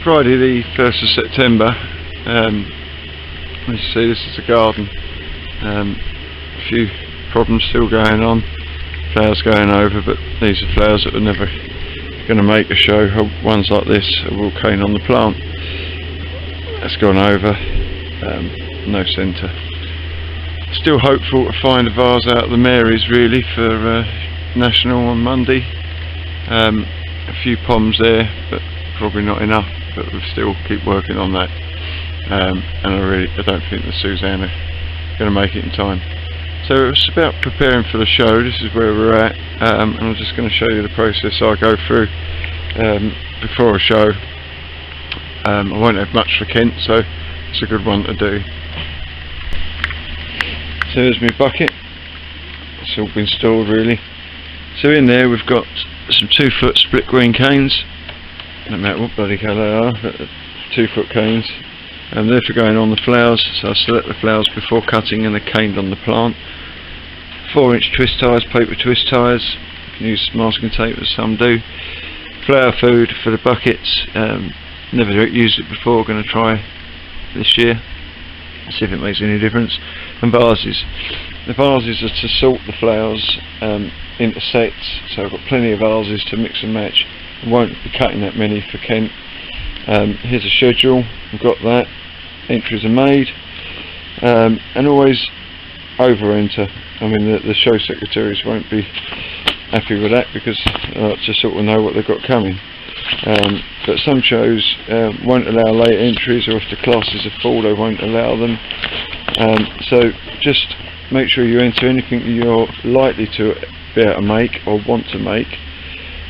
Friday the 1st of September. As you see, this is the garden. A few problems still going on, flowers going over, but these are flowers that are never going to make a show. Ones like this will cane on the plant. That's gone over, no centre. Still hopeful to find a vase out of the Marys really for National on Monday. A few poms there, but probably not enough, but we'll still keep working on that. And I don't think the Suzanne are going to make it in time. So it's about preparing for the show. This is where we're at, and I'm just going to show you the process I go through before a show. I won't have much for Kent, so it's a good one to do. So here's my bucket. It's all been stored really. So in there we've got some 2-foot split green canes. No matter what bloody colour they are, but 2-foot canes. And they're for going on the flowers, so I select the flowers before cutting and they're caned on the plant. 4-inch twist ties, paper twist ties. You can use masking tape as some do. Flower food for the buckets. Never used it before, going to try this year, see if it makes any difference. And vases. The vases are to sort the flowers into sets, so I've got plenty of vases to mix and match. I won't be cutting that many for Kent. Here's a schedule, I've got that. Entries are made, and always over enter. I mean the show secretaries won't be happy with that because I like to sort of know what they've got coming. But some shows won't allow late entries, or if the classes are full they won't allow them. So just make sure you enter anything you're likely to be able to make or want to make,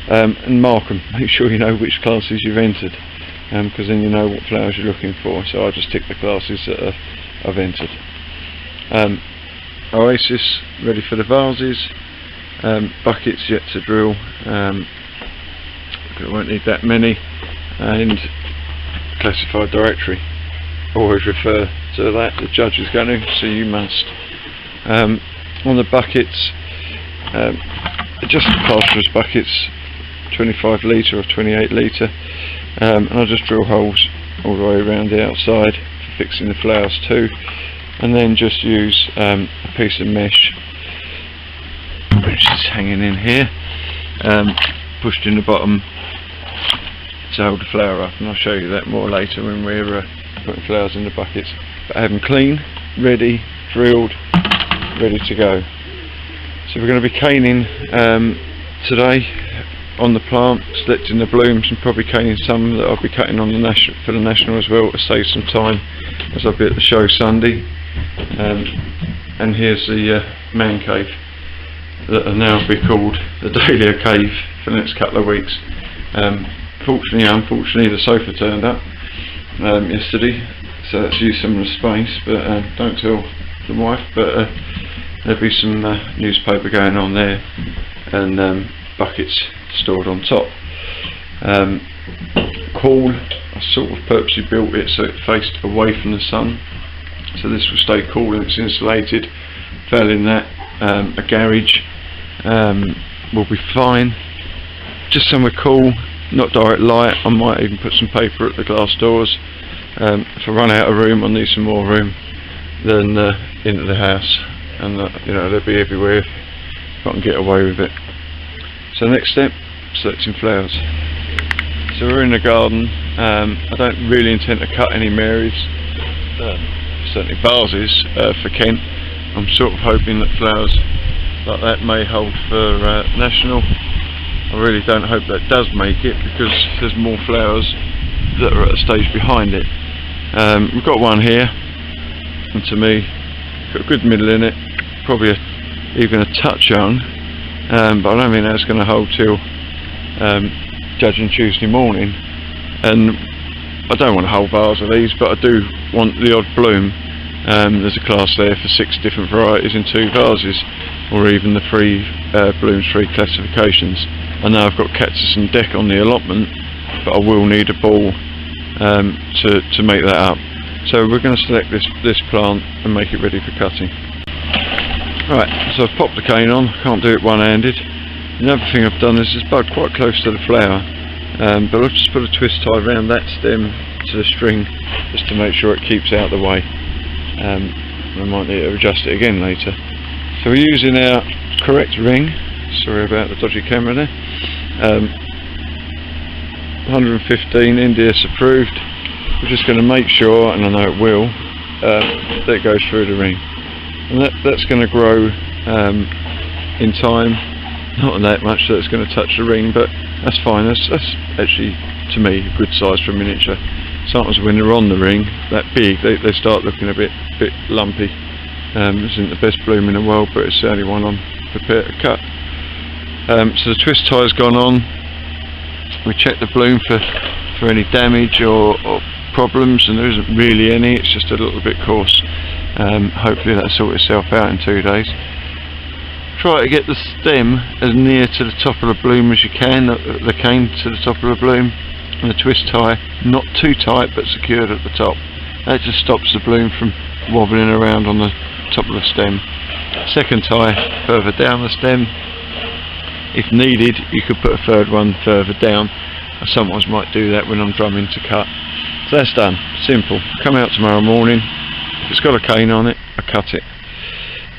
and mark them. Make sure you know which classes you've entered, because then you know what flowers you're looking for. So I'll just tick the classes that I've entered. Oasis ready for the vases. Buckets yet to drill. I won't need that many. And classified directory. Always refer to that. The judge is going to, so you must. On the buckets, just the plasterers buckets, 25 litre or 28 litre. And I'll just drill holes all the way around the outside for fixing the flowers too, and then just use a piece of mesh which is hanging in here, pushed in the bottom to hold the flower up, and I'll show you that more later when we're putting flowers in the buckets. But I have them clean, ready, drilled, ready to go. So we're going to be caning today on the plant, selecting the blooms and probably caning some that I'll be cutting on the national for the National as well, to save some time as I'll be at the show Sunday. And here's the man cave that will now be called the Dahlia Cave for the next couple of weeks. Unfortunately the sofa turned up yesterday, so that's used some of the space, but don't tell the wife, but there'll be some newspaper going on there, and buckets stored on top. Cool, I sort of purposely built it so it faced away from the sun, so this will stay cool and it's insulated. Fell in that. A garage will be fine, just somewhere cool, not direct light. I might even put some paper at the glass doors. If I run out of room, I'll need some more room than into the house, and you know, they'll be everywhere if I can get away with it. So next step, selecting flowers. So we're in the garden. I don't really intend to cut any Marys, certainly vases for Kent. I'm sort of hoping that flowers like that may hold for National. I really don't hope that does make it, because there's more flowers that are at a stage behind it. We've got one here, and to me, got a good middle in it, probably even a touch young. But I don't think that's going to hold till judging Tuesday morning, and I don't want a whole vase of these, but I do want the odd bloom. There's a class there for 6 different varieties in 2 vases, or even the 3 blooms, 3 classifications. I know I've got cactus and deck on the allotment, but I will need a ball to make that up. So we're going to select this plant and make it ready for cutting. Right, so I've popped the cane on. I can't do it one-handed. Another thing I've done is just bud quite close to the flower, but I'll just put a twist tie around that stem to the string just to make sure it keeps out of the way. I might need to adjust it again later. So we're using our correct ring, sorry about the dodgy camera there, 115 NDS approved. We're just going to make sure, and I know it will, that it goes through the ring, and that's going to grow in time. Not that much that it's going to touch the ring, but that's fine. That's actually, to me, a good size for a miniature. Sometimes when they're on the ring that big, they start looking a bit lumpy. This isn't the best bloom in the world, but it's the only one I'm prepared to cut. So the twist tie's gone on. We checked the bloom for any damage or problems, and there isn't really any. It's just a little bit coarse. Hopefully that'll sort itself out in 2 days. Try to get the stem as near to the top of the bloom as you can, the cane to the top of the bloom, and the twist tie not too tight but secured at the top. That just stops the bloom from wobbling around on the top of the stem. Second tie further down the stem. If needed, you could put a third one further down. I sometimes might do that when I'm drumming to cut. So that's done. Simple. Come out tomorrow morning. If it's got a cane on it, I cut it.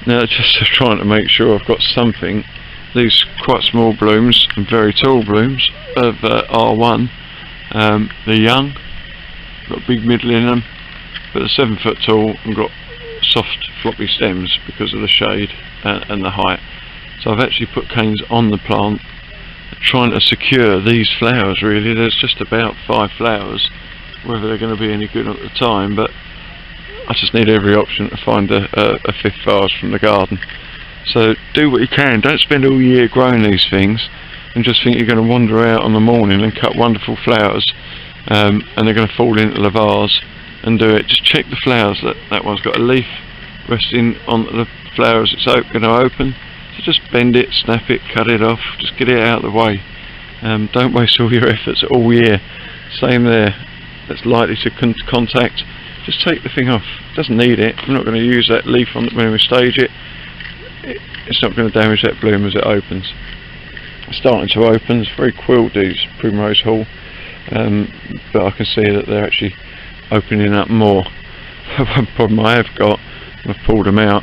Now, just trying to make sure I've got something. These quite small blooms and very tall blooms of R1. They're young, got a big middle in them, but they're 7 foot tall and got soft floppy stems because of the shade and the height. So I've actually put canes on the plant, trying to secure these flowers. Really, there's just about 5 flowers. Whether they're going to be any good at the time, but I just need every option to find a 5th vase from the garden. So do what you can. Don't spend all year growing these things and just think you're going to wander out on the morning and cut wonderful flowers, and they're going to fall into the vase and do it. Just check the flowers. That one's got a leaf resting on the flowers. It's going to open. So just bend it, snap it, cut it off. Just get it out of the way. Don't waste all your efforts all year. Same there. That's likely to contact. Just take the thing off. Doesn't need it. We're not going to use that leaf on when we stage it. It's not going to damage that bloom as it opens. It's starting to open. It's very quilled, these Primrose Hall, but I can see that they're actually opening up more. One problem I have got, I've pulled them out,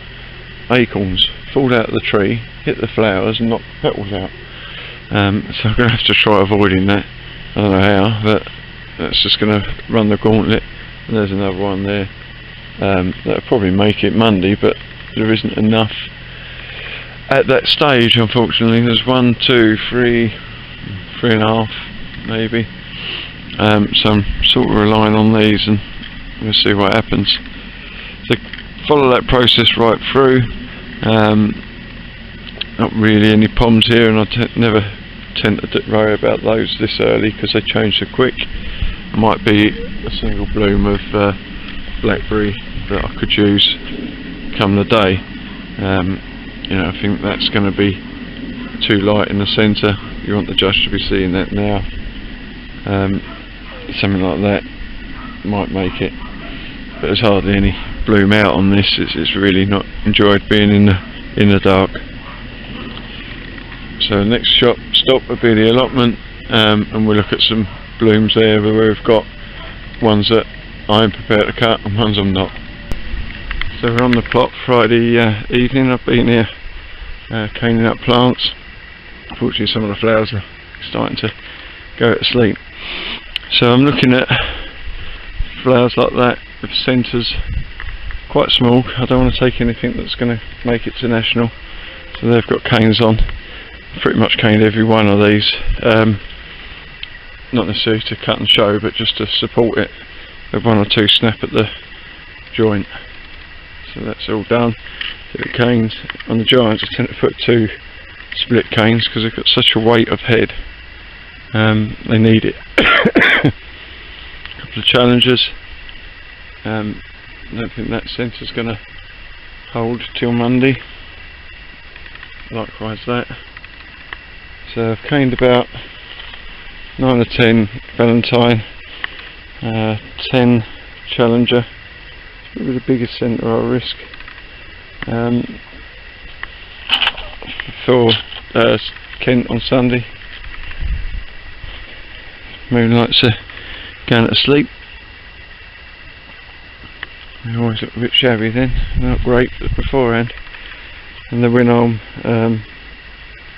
acorns fall out of the tree, hit the flowers and knock the petals out. So I'm going to have to try avoiding that. I don't know how, but that's just going to run the gauntlet. And there's another one there. That'll probably make it Monday, but there isn't enough at that stage, unfortunately. There's 1, 2, 3, 3.5 maybe. So I'm sort of relying on these, and we'll see what happens. So follow that process right through. Not really any poms here, and I never tend to worry about those this early because they change so quick. Might be a single bloom of blackberry that I could use come the day. You know, I think that's going to be too light in the centre. You want the judge to be seeing that now. Something like that might make it, but there's hardly any bloom out on this. It's really not enjoyed being in the dark. So the next stop will be the allotment, and we'll look at some blooms there where we've got ones that I'm prepared to cut and ones I'm not. So we're on the plot Friday evening. I've been here caning up plants. Unfortunately some of the flowers are starting to go to sleep. So I'm looking at flowers like that with centres quite small. I don't want to take anything that's going to make it to national. So they've got canes on. Pretty much caned every one of these. Not necessarily to cut and show, but just to support it with 1 or 2 snap at the joint. So that's all done. The canes on the giants, I tend to put 2 split canes because they've got such a weight of head. They need it. A couple of challengers. I don't think that centre's going to hold till Monday. Likewise that. So I've caned about 9 or 10 Valentine, 10 Challenger, probably the biggest centre I'll risk, for Kent on Sunday, moonlights are going to sleep. They always look a bit shabby then, not great beforehand. And the wind arm,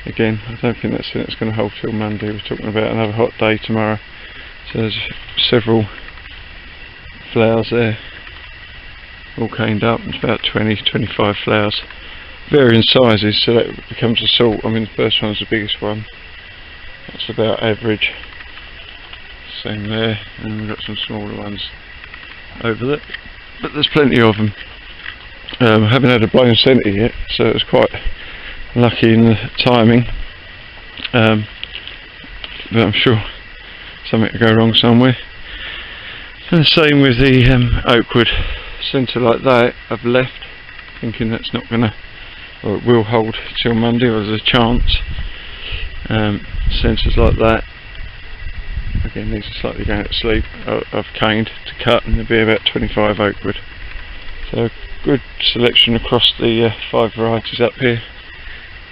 again, I don't think that's going to hold till Monday. We're talking about another hot day tomorrow. So there's several flowers there, all caned up. It's about 20-25 flowers, varying sizes, so that becomes a sort. I mean, the first one's the biggest one. That's about average. Same there, and we've got some smaller ones over there. But there's plenty of them. I haven't had a blown centre yet, so it was quite lucky in the timing. But I'm sure something will go wrong somewhere. And the same with the oakwood centre like that. I've left thinking that's not gonna, or it will hold till Monday, or there's a chance. Centres like that, again, these are slightly going to sleep. I've caned to cut, and there'll be about 25 oakwood. So good selection across the 5 varieties up here.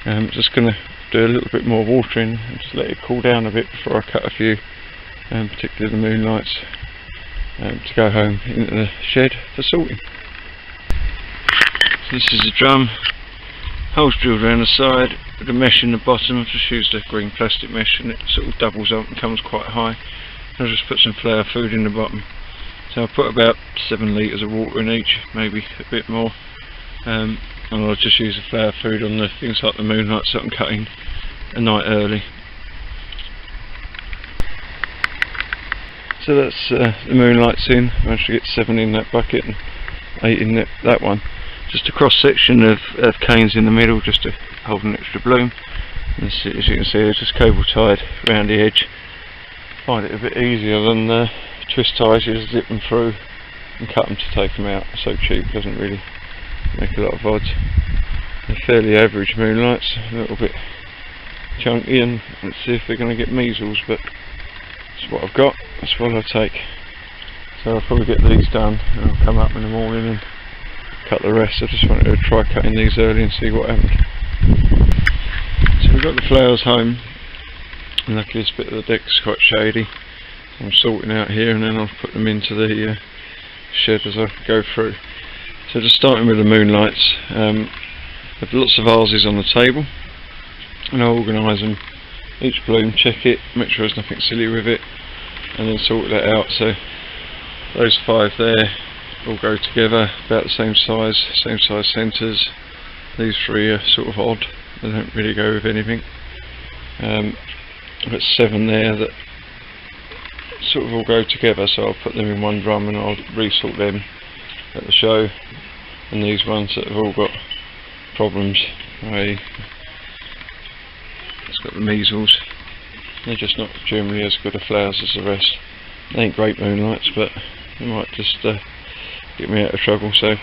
Just going to do a little bit more watering and just let it cool down a bit before I cut a few, particularly the moonlights, to go home into the shed for sorting. So this is a drum, holes drilled around the side with a mesh in the bottom. I've just used a green plastic mesh and it sort of doubles up and comes quite high. I'll just put some flower food in the bottom. So I'll put about 7 litres of water in each, maybe a bit more. And I'll just use the flower food on the things like the moonlights that I'm cutting a night early. So that's the moonlights in. I managed to get 7 in that bucket and 8 in that one. Just a cross section of canes in the middle, just to hold an extra bloom. And as you can see, they're just cable tied around the edge. Find it a bit easier than twist ties. You just zip them through and cut them to take them out. So cheap, doesn't really make a lot of odds. They're fairly average moonlights, a little bit chunky, and let's see if they're going to get measles, but that's what I've got, that's what I'll take. So I'll probably get these done and I'll come up in the morning and cut the rest. I just wanted to try cutting these early and see what happened. So we've got the flowers home, and luckily this bit of the deck's quite shady. I'm sorting out here and then I'll put them into the shed as I go through. So just starting with the moonlights, I've lots of vases on the table, and I'll organise them, each bloom, check it, make sure there's nothing silly with it, and then sort that out. So those 5 there all go together, about the same size centres. These 3 are sort of odd, they don't really go with anything. I've got 7 there that sort of all go together, so I'll put them in one drum and I'll resort them at the show. And these ones that have all got problems, it's got the measles, they're just not generally as good of flowers as the rest. They ain't great moonlights, but they might just get me out of trouble. So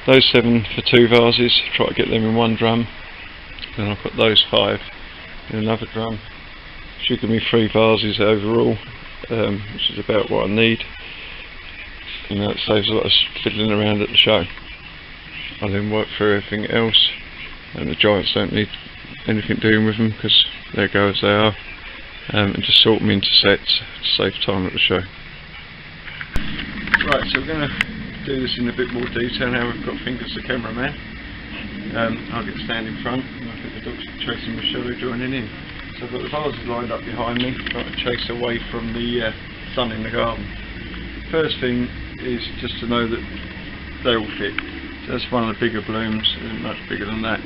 those 7 for 2 vases, try to get them in one drum. Then I'll put those 5 in another drum. Should give me 3 vases overall, which is about what I need. And that saves a lot of fiddling around at the show. I'll then work through everything else, and the giants don't need anything doing with them because they go as they are, and just sort them into sets to save time at the show. Right, so we're going to do this in a bit more detail now. We've got Fingers the cameraman. I'll get stand in front, and I think the dog's chasing my shadow joining in. So I've got the vases lined up behind me, trying to chase away from the sun in the garden. First thing is just to know that they all fit. So that's one of the bigger blooms, isn't much bigger than that.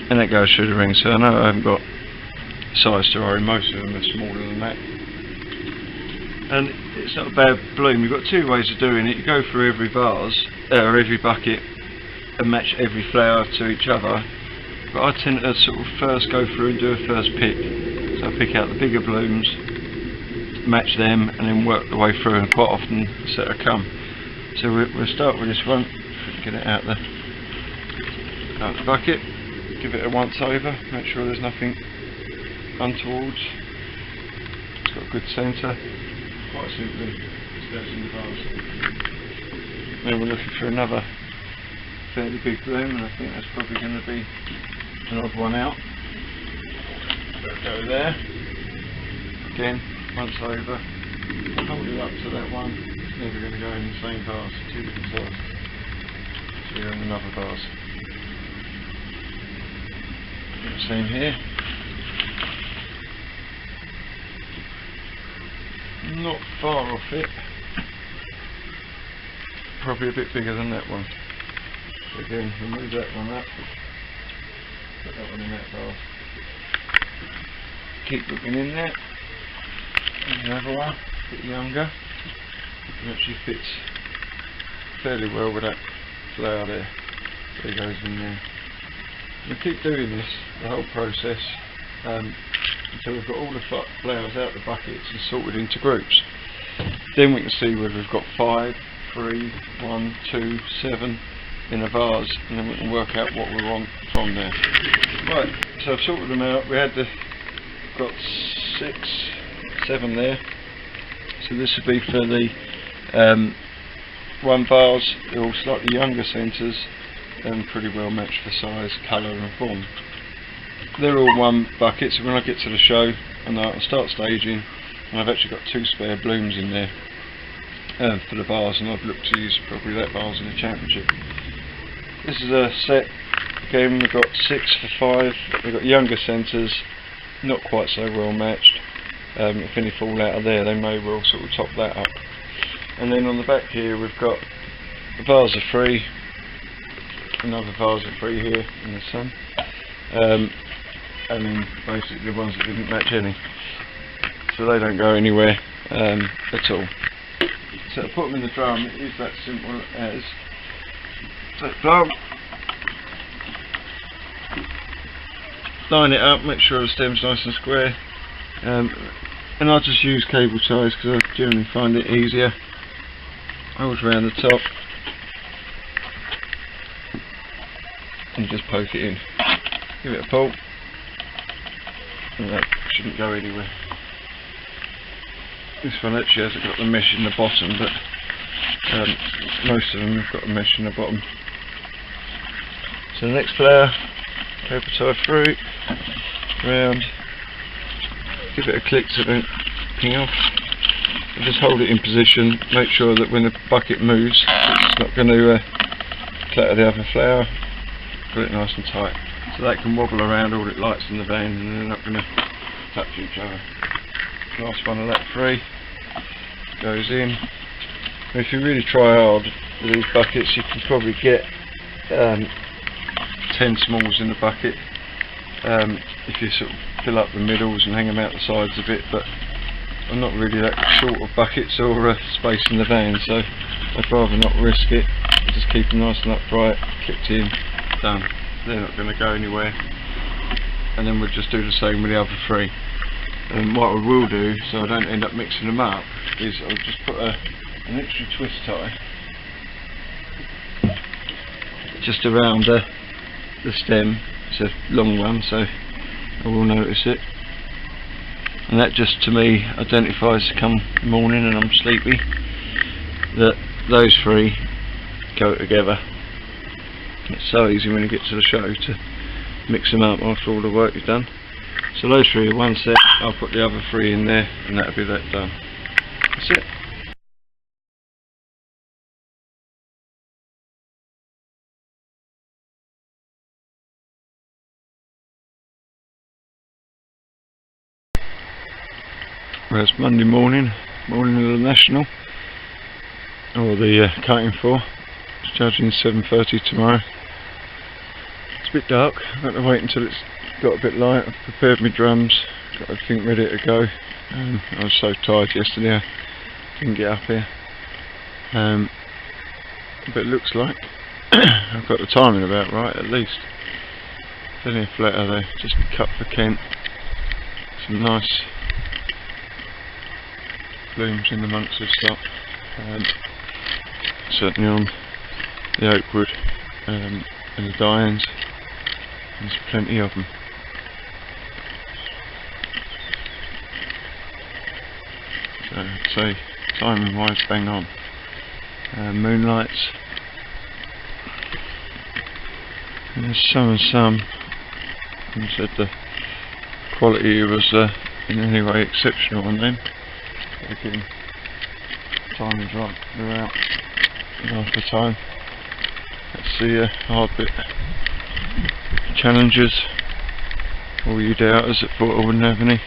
And that goes through the ring, so I know I haven't got size to worry, most of them are smaller than that. And it's not a bad bloom. You've got 2 ways of doing it. You go through every vase, or every bucket, and match every flower to each other. But I tend to sort of first go through and do a first pick. So I pick out the bigger blooms, match them, and then work the way through, and quite often the set will come. So we'll start with this one, get it out the bucket, give it a once over, make sure there's nothing untowards. It's got a good centre, quite simply, just goes in the vase. Then we're looking for another fairly big bloom, and I think that's probably going to be an odd one out. So go there, again, once over. Hold it up to that one, it's never going to go in the same vase, two different sizes. So you're in another vase. Same here. Not far off it. Probably a bit bigger than that one. So again, remove that one up. Put that one in that vase. Keep looking in there. And another one, a bit younger. It actually fits fairly well with that flower there. So it goes in there. We'll keep doing this, the whole process, until we've got all the flowers out the buckets and sorted into groups. Then we can see whether we've got 5, 3, 1, 2, 7 in a vase, and then we can work out what we're on from there. Right, so I've sorted them out. We had got 6, 7 there. So this would be for the one vase. They're all slightly younger centres and pretty well matched for size, colour and form. They're all one bucket, so when I get to the show and I'll start staging, and I've actually got 2 spare blooms in there for the vase, and I've looked to use probably that vase in the championship. This is a set, again we've got 6 for 5, we've got younger centres, not quite so well matched. If any fall out of there, they may well sort of top that up. And then on the back here we've got a vase of 3, another vase of 3 here in the sun, and then basically the ones that didn't match any, so they don't go anywhere at all. So to put them in the drum, it is that simple as take the plug, line it up, make sure the stem's nice and square, and I just use cable ties because I generally find it easier. Hold around the top and just poke it in, give it a pull, and that shouldn't go anywhere. This one actually hasn't got the mesh in the bottom, but most of them have got a mesh in the bottom. So the next flower, cable tie through, round, give it a click so it don't ping off, and just hold it in position, make sure that when the bucket moves it's not going to clatter the other flower. Put it nice and tight so that can wobble around all it likes in the van and they're not going to touch each other. Last one of that 3 goes in. And if you really try hard with these buckets, you can probably get 10 smalls in the bucket if you sort of fill up the middles and hang them out the sides a bit, but I'm not really that short of buckets or space in the van, so I'd rather not risk it. Just keep them nice and upright, clipped in, done. They're not going to go anywhere. And then we'll just do the same with the other 3. And what I will do, so I don't end up mixing them up, is I'll just put an extra twist tie just around the stem. It's a long one, so I will notice it. And that just to me identifies come morning and I'm sleepy that those 3 go together. It's so easy when you get to the show to mix them up after all the work you've done. So those 3 are one set, I'll put the other 3 in there and that'll be that done. That's it. Well, it's Monday morning of the National, or the cutting for. It's judging 7:30 tomorrow. It's a bit dark, I've got to wait until it's got a bit light. I've prepared my drums, got everything ready to go. I was so tired yesterday I didn't get up here. But it looks like I've got the timing about right at least. Plenty of flatter there, just cut for Kent. Some nice blooms in amongst this stock, certainly on the oakwood and the dianes. There's plenty of them. So I'd say timing wise bang on. Moonlights, and there's some and some. And said the quality was in any way exceptional on them. Again, time is right, we're out after time. That's the hard bit. Challengers, all you doubters that thought I wouldn't have any.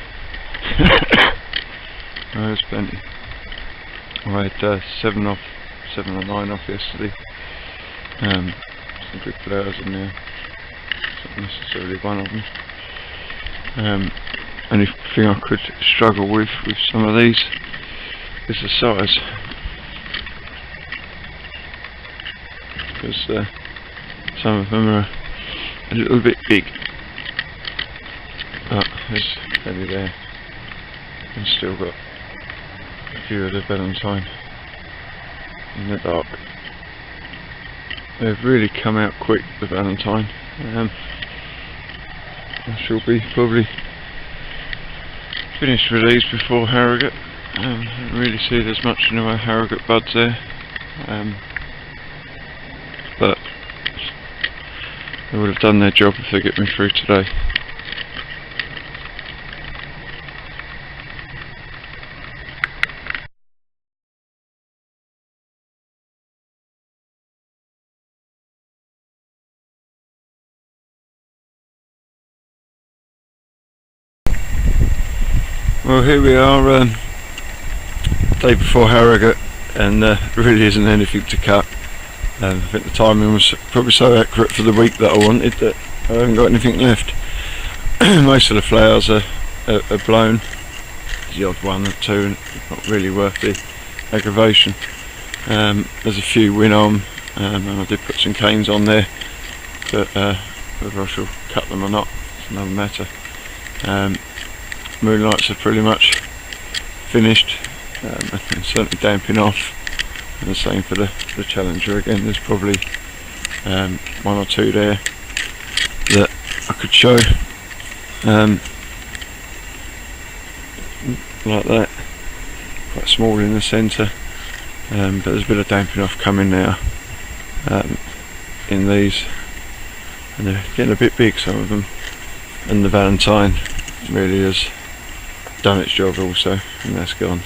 Oh, there's plenty. I had 7 or 9 off yesterday. Some good flowers in there, not necessarily one of them. Only thing I could struggle with some of these is the size, because some of them are a little bit big, but there's plenty there, and still got a few of the Valentine in the dark. They've really come out quick, the Valentine. I shall be probably finished with these before Harrogate. I don't really see there's much in the way of Harrogate buds there, but they would have done their job if they get me through today. Well, here we are, day before Harrogate, and really isn't anything to cut. I think the timing was probably so accurate for the week that I wanted that I haven't got anything left. Most of the flowers are blown. There's the odd one or two, and not really worth the aggravation. There's a few win on, and I did put some canes on there, but whether I shall cut them or not is another matter. Moonlights are pretty much finished, and certainly damping off, and the same for the Challenger. Again, there's probably 1 or 2 there that I could show, like that, quite small in the centre, but there's a bit of damping off coming now in these, and they're getting a bit big, some of them, and the Valentine really has done its job also, and that's gone.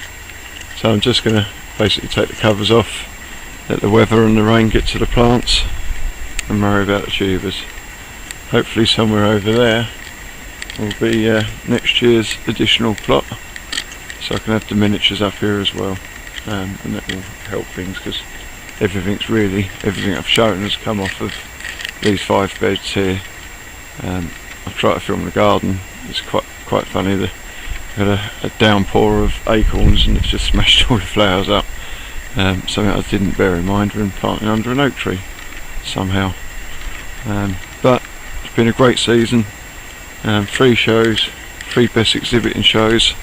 So I'm just going to basically take the covers off, let the weather and the rain get to the plants, and worry about the tubers. Hopefully somewhere over there will be next year's additional plot, so I can have the miniatures up here as well, and that will help things, because everything I've shown has come off of these 5 beds here. I've tried to film the garden. It's quite funny. Had a downpour of acorns, and it's just smashed all the flowers up. Something I didn't bear in mind when planting under an oak tree somehow. But it's been a great season. 3 shows, 3 best exhibiting shows.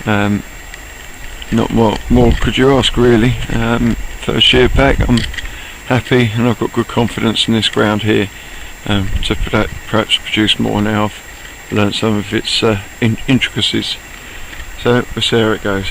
Not more could you ask, really. First year back, I'm happy, and I've got good confidence in this ground here to perhaps produce more now. I've learned some of its intricacies, so we'll see how it goes.